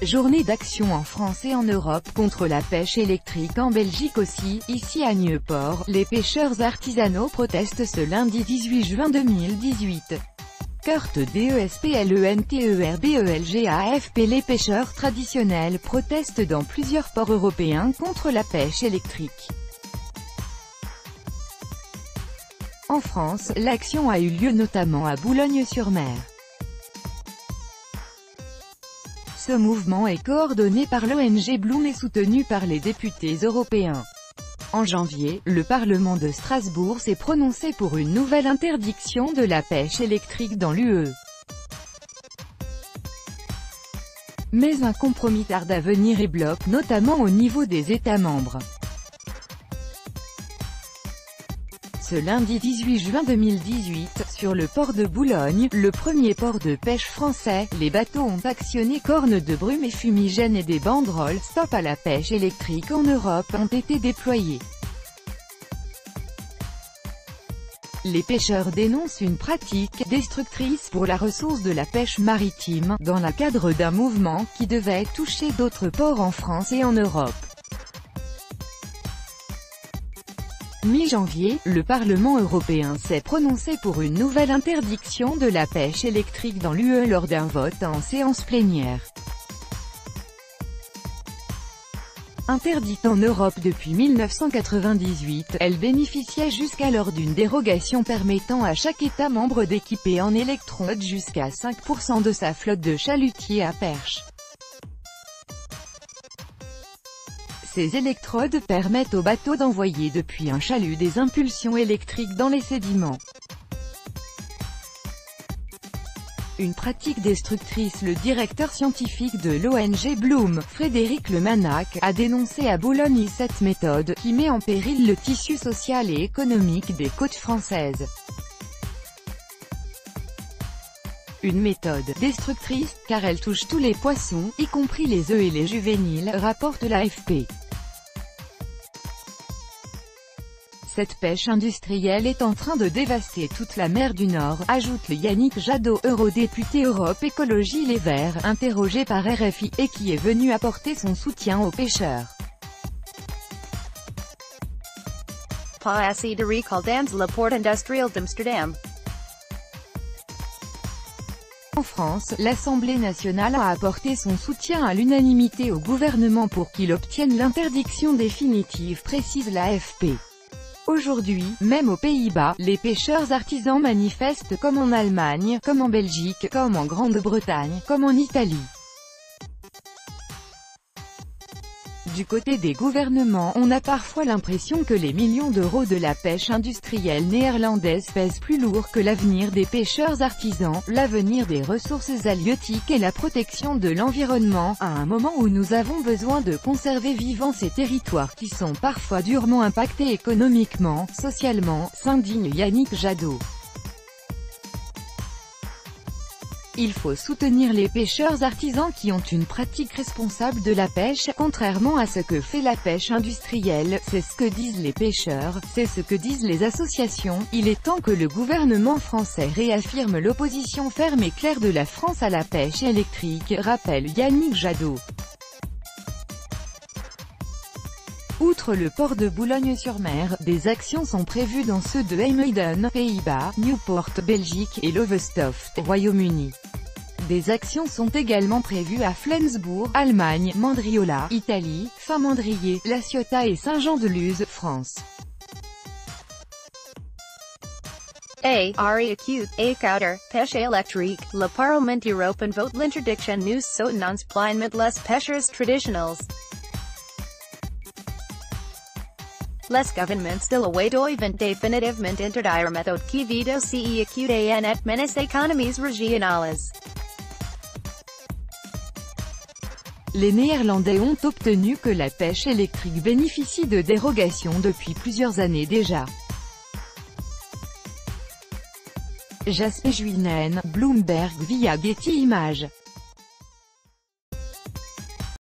Journée d'action en France et en Europe contre la pêche électrique en Belgique aussi. Ici à Nieuport, les pêcheurs artisanaux protestent ce lundi 18 juin 2018. Kurt DESPLENTERBELGAFP. Les pêcheurs traditionnels protestent dans plusieurs ports européens contre la pêche électrique. En France, l'action a eu lieu notamment à Boulogne-sur-Mer. Ce mouvement est coordonné par l'ONG Bloom et soutenu par les députés européens. En janvier, le Parlement de Strasbourg s'est prononcé pour une nouvelle interdiction de la pêche électrique dans l'UE. Mais un compromis tarde à venir et bloque notamment au niveau des États membres. Ce lundi 18 juin 2018, sur le port de Boulogne, le premier port de pêche français, les bateaux ont actionné cornes de brume et fumigènes et des banderoles « Stop à la pêche électrique en Europe » ont été déployées. Les pêcheurs dénoncent une pratique destructrice pour la ressource de la pêche maritime, dans le cadre d'un mouvement qui devait toucher d'autres ports en France et en Europe. Mi-janvier, le Parlement européen s'est prononcé pour une nouvelle interdiction de la pêche électrique dans l'UE lors d'un vote en séance plénière. Interdite en Europe depuis 1998, elle bénéficiait jusqu'alors d'une dérogation permettant à chaque État membre d'équiper en électrodes jusqu'à 5% de sa flotte de chalutiers à perche. Ces électrodes permettent aux bateaux d'envoyer depuis un chalut des impulsions électriques dans les sédiments. Une pratique destructrice. Le directeur scientifique de l'ONG Bloom, Frédéric Lemanac, a dénoncé à Boulogne cette méthode, qui met en péril le tissu social et économique des côtes françaises. Une méthode destructrice, car elle touche tous les poissons, y compris les œufs et les juvéniles, rapporte l'AFP. Cette pêche industrielle est en train de dévaster toute la mer du Nord, ajoute Yannick Jadot, eurodéputé Europe Écologie Les Verts, interrogé par RFI, et qui est venu apporter son soutien aux pêcheurs. Pas de recall dans le port industriel d'Amsterdam. En France, l'Assemblée nationale a apporté son soutien à l'unanimité au gouvernement pour qu'il obtienne l'interdiction définitive, précise l'AFP. Aujourd'hui, même aux Pays-Bas, les pêcheurs artisans manifestent comme en Allemagne, comme en Belgique, comme en Grande-Bretagne, comme en Italie. Du côté des gouvernements, on a parfois l'impression que les millions d'euros de la pêche industrielle néerlandaise pèsent plus lourd que l'avenir des pêcheurs artisans, l'avenir des ressources halieutiques et la protection de l'environnement, à un moment où nous avons besoin de conserver vivants ces territoires qui sont parfois durement impactés économiquement, socialement, s'indigne Yannick Jadot. Il faut soutenir les pêcheurs artisans qui ont une pratique responsable de la pêche, contrairement à ce que fait la pêche industrielle. C'est ce que disent les pêcheurs, c'est ce que disent les associations. Il est temps que le gouvernement français réaffirme l'opposition ferme et claire de la France à la pêche électrique, rappelle Yannick Jadot. Outre le port de Boulogne-sur-Mer, des actions sont prévues dans ceux de IJmuiden, Pays-Bas, Newport, Belgique, et Lowestoft, Royaume-Uni. Des actions sont également prévues à Flensbourg, Allemagne, Mandriola, Italie, Saint-Mandrier, La Ciotat et Saint-Jean-de-Luz, France. Acute, Kauter, pêche électrique, le Parlement européen vote l'interdiction nous soutenons pleinement les pêcheurs traditionnels. Les gouvernements de la doivent définitivement interdire méthode qui vide aussi acute et net menace économies régionales. Les Néerlandais ont obtenu que la pêche électrique bénéficie de dérogations depuis plusieurs années déjà. Jasper Juinen, Bloomberg via Getty Images.